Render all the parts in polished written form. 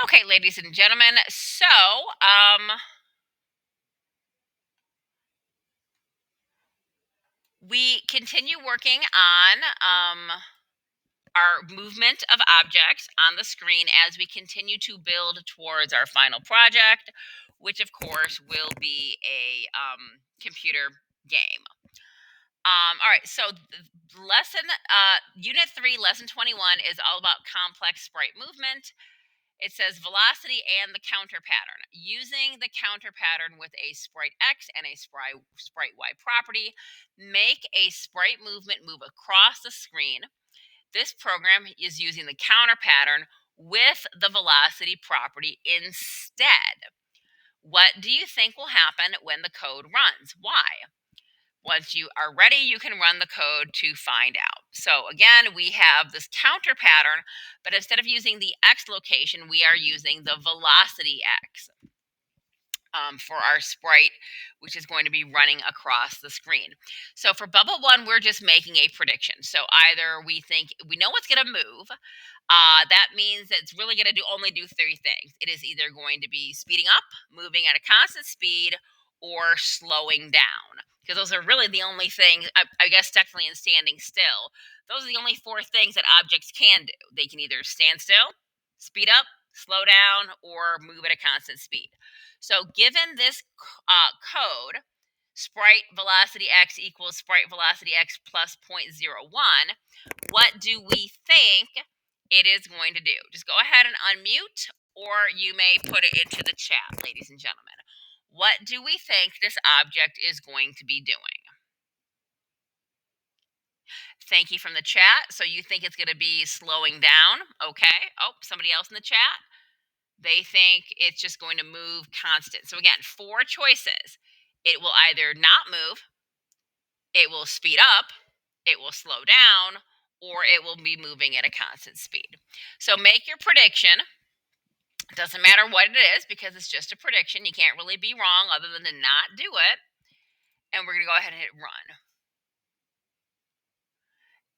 Okay, ladies and gentlemen, we continue working on our movement of objects on the screen as we continue to build towards our final project, which of course will be a computer game. All right, so Unit 3, Lesson 21 is all about complex sprite movement. It says velocity and the counter pattern. Using the counter pattern with a sprite X and a sprite Y property, make a sprite movement move across the screen. This program is using the counter pattern with the velocity property instead. What do you think will happen when the code runs? Why? Once you are ready, you can run the code to find out. So again, we have this counter pattern, but instead of using the X location, we are using the velocity X for our sprite, which is going to be running across the screen. So for bubble one, we're just making a prediction. So either we think we know what's going to move. That means that it's really going to only do three things. It is either going to be speeding up, moving at a constant speed, or slowing down. Because those are really the only things, I guess, technically in standing still. Those are the only four things that objects can do. They can either stand still, speed up, slow down, or move at a constant speed. So given this code, sprite velocity x equals sprite velocity x plus 0.01, what do we think it is going to do? Just go ahead and unmute, or you may put it into the chat, ladies and gentlemen. What do we think this object is going to be doing? Thank you from the chat. So you think it's going to be slowing down? Okay. Oh, somebody else in the chat? They think it's just going to move constant. So again, four choices. It will either not move, it will speed up, it will slow down, or it will be moving at a constant speed. So make your prediction. It doesn't matter what it is because it's just a prediction. You can't really be wrong other than to not do it. And we're going to go ahead and hit run.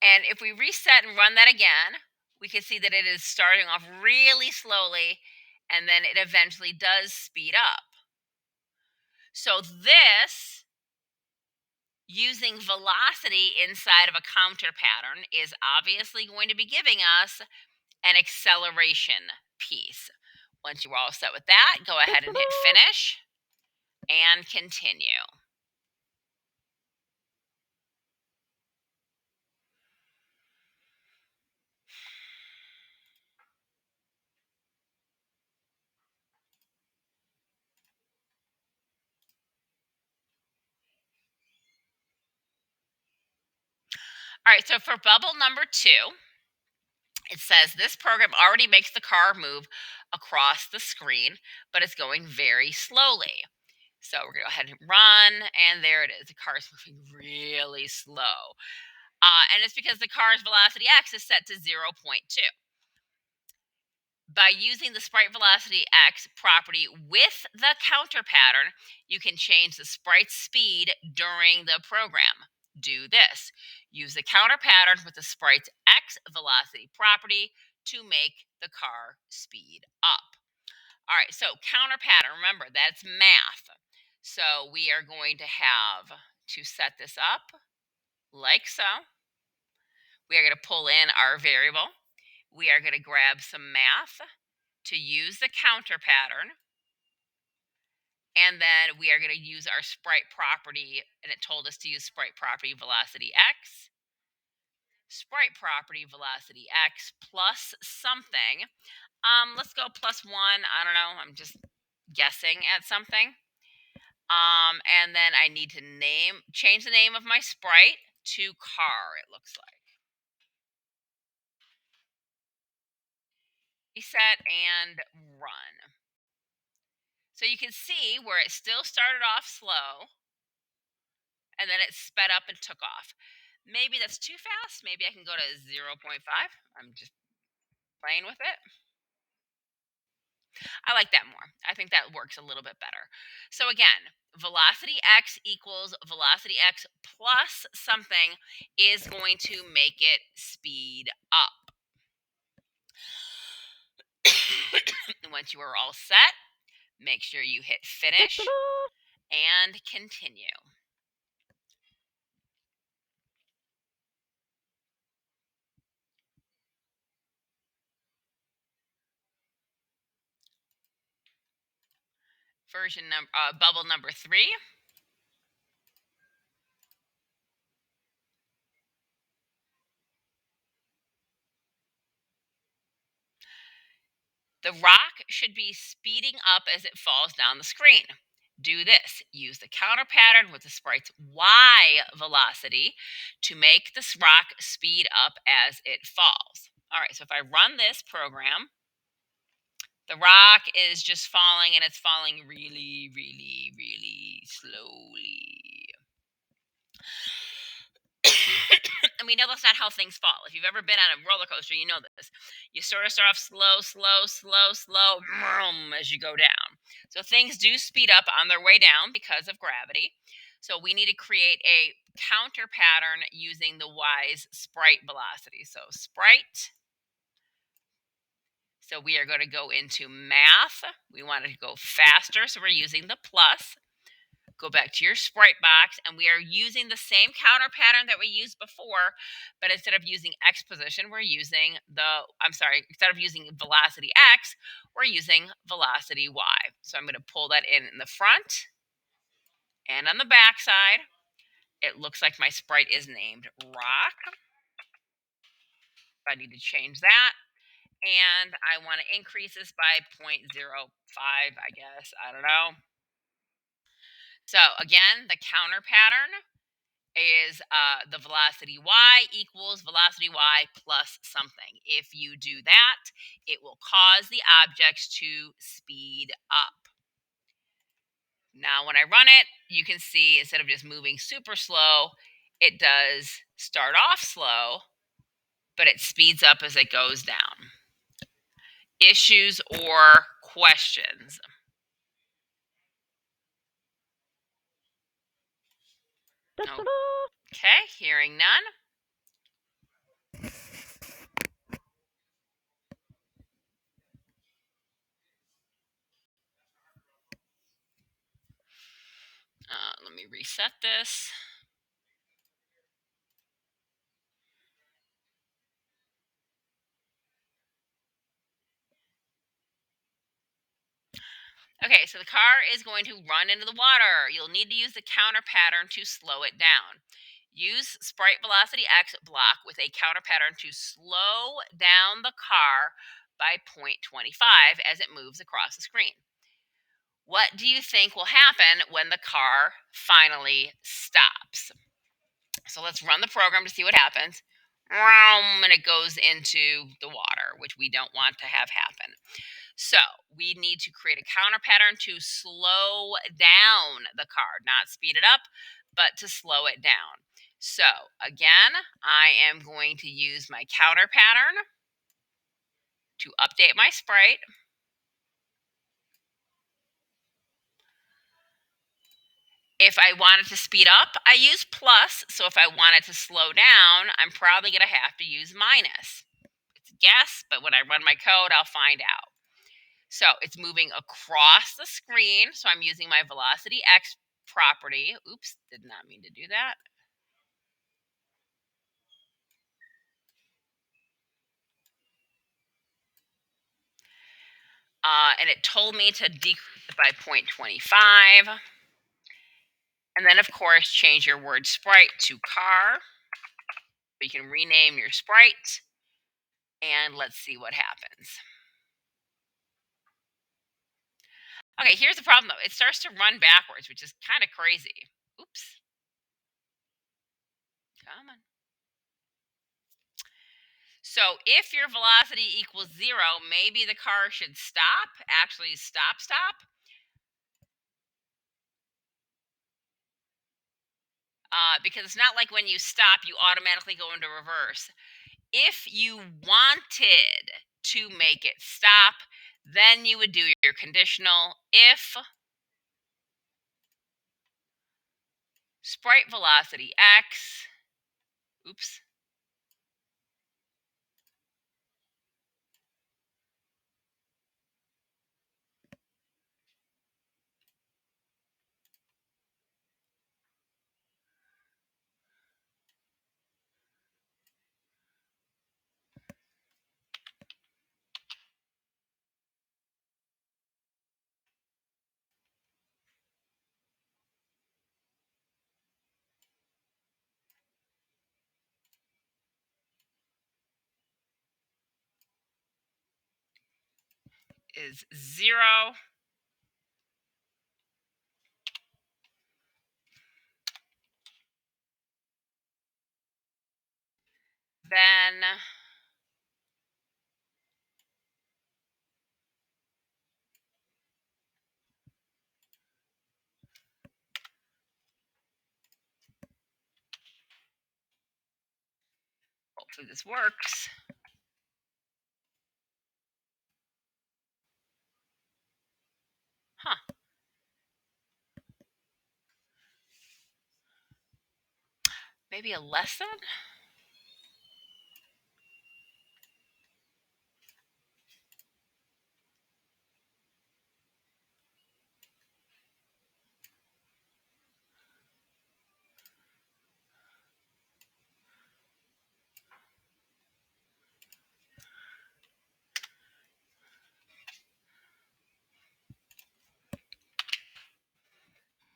And if we reset and run that again, we can see that it is starting off really slowly and then it eventually does speed up. So this, using velocity inside of a counter pattern, is obviously going to be giving us an acceleration piece. Once you're all set with that, go ahead and hit finish and continue. All right, so for bubble number 2, it says this program already makes the car move across the screen, but it's going very slowly. So we're going to go ahead and run, and there it is. The car is moving really slow. And it's because the car's velocity x is set to 0.2. By using the sprite velocity x property with the counter pattern, you can change the sprite's speed during the program. Do this. Use the counter pattern with the sprite's x velocity property to make the car speed up. All right, so counter pattern, remember that's math. So we are going to have to set this up like so. We are going to pull in our variable. We are going to grab some math to use the counter pattern. And then we are going to use our sprite property, and it told us to use sprite property velocity x, sprite property velocity x plus something. Let's go plus 1. I don't know. I'm just guessing at something. And then I need to change the name of my sprite to car, it looks like. Reset and run. So you can see where it still started off slow and then it sped up and took off. Maybe that's too fast. Maybe I can go to 0.5. I'm just playing with it. I like that more. I think that works a little bit better. So again, velocity x equals velocity x plus something is going to make it speed up. Once you are all set, make sure you hit finish and continue. Bubble number 3. The rock should be speeding up as it falls down the screen. Do this. Use the counter pattern with the sprite's Y velocity to make this rock speed up as it falls. All right, so if I run this program, the rock is just falling, and it's falling really, really, really slowly. And we know that's not how things fall. If you've ever been on a roller coaster, you know this. You sort of start off slow, slow, slow, slow, as you go down. So things do speed up on their way down because of gravity. So we need to create a counter pattern using the Y's sprite velocity. So sprite. So we are going to go into math. We want it to go faster, so we're using the plus. Go back to your sprite box, and we are using the same counter pattern that we used before, but instead of using x position, instead of using velocity x, we're using velocity y. So I'm going to pull that in the front and on the back side. It looks like my sprite is named rock. I need to change that. And I want to increase this by 0.05, I guess. I don't know. So again, the counter pattern is the velocity y equals velocity y plus something. If you do that, it will cause the objects to speed up. Now, when I run it, you can see instead of just moving super slow, it does start off slow, but it speeds up as it goes down. Issues or questions? Okay, hearing none. Let me reset this. Okay, so the car is going to run into the water. You'll need to use the counter pattern to slow it down. Use sprite velocity x block with a counter pattern to slow down the car by 0.25 as it moves across the screen. What do you think will happen when the car finally stops? So let's run the program to see what happens. And it goes into the water, which we don't want to have happen. So we need to create a counter pattern to slow down the car, not speed it up, but to slow it down. So again, I am going to use my counter pattern to update my sprite. If I wanted to speed up, I use plus. So if I wanted to slow down, I'm probably going to have to use minus. It's a guess, but when I run my code, I'll find out. So it's moving across the screen. So I'm using my velocity x property. Oops, did not mean to do that. And it told me to decrease it by 0.25. And then, of course, change your word sprite to car. You can rename your sprite. And let's see what happens. Okay, here's the problem, though. It starts to run backwards, which is kind of crazy. Oops. Come on. So if your velocity equals 0, maybe the car should stop. Actually, stop. Because it's not like when you stop, you automatically go into reverse. If you wanted to make it stop, then you would do your conditional if sprite velocity x, oops, is 0. Then hopefully this works. Huh. Maybe a less than?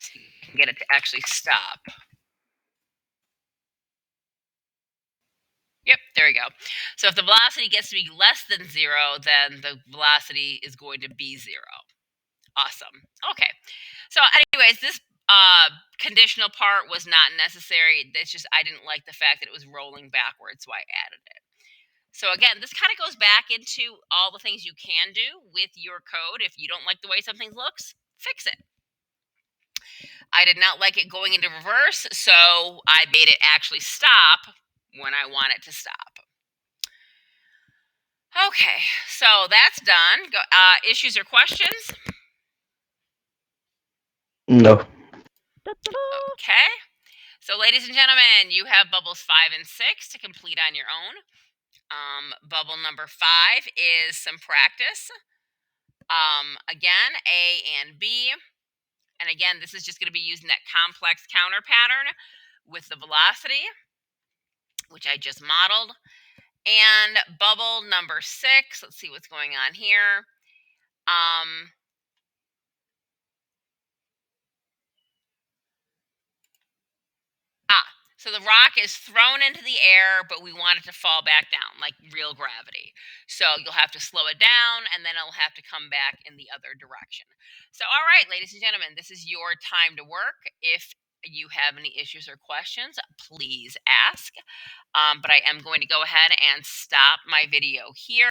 See if we can get it to actually stop. Yep, there we go. So if the velocity gets to be less than 0, then the velocity is going to be 0. Awesome. Okay. So anyways, this conditional part was not necessary. It's just I didn't like the fact that it was rolling backwards, so I added it. So again, this kind of goes back into all the things you can do with your code. If you don't like the way something looks, fix it. I did not like it going into reverse, so I made it actually stop when I want it to stop. Okay, so that's done. Issues or questions? No. Okay. So, ladies and gentlemen, you have bubbles 5 and 6 to complete on your own. Bubble number 5 is some practice. Again, A and B. And again, this is just going to be using that complex counter pattern with the velocity, which I just modeled. And bubble number 6, let's see what's going on here. So the rock is thrown into the air, but we want it to fall back down, like real gravity. So you'll have to slow it down, and then it'll have to come back in the other direction. So, all right, ladies and gentlemen, this is your time to work. If you have any issues or questions, please ask. But I am going to go ahead and stop my video here.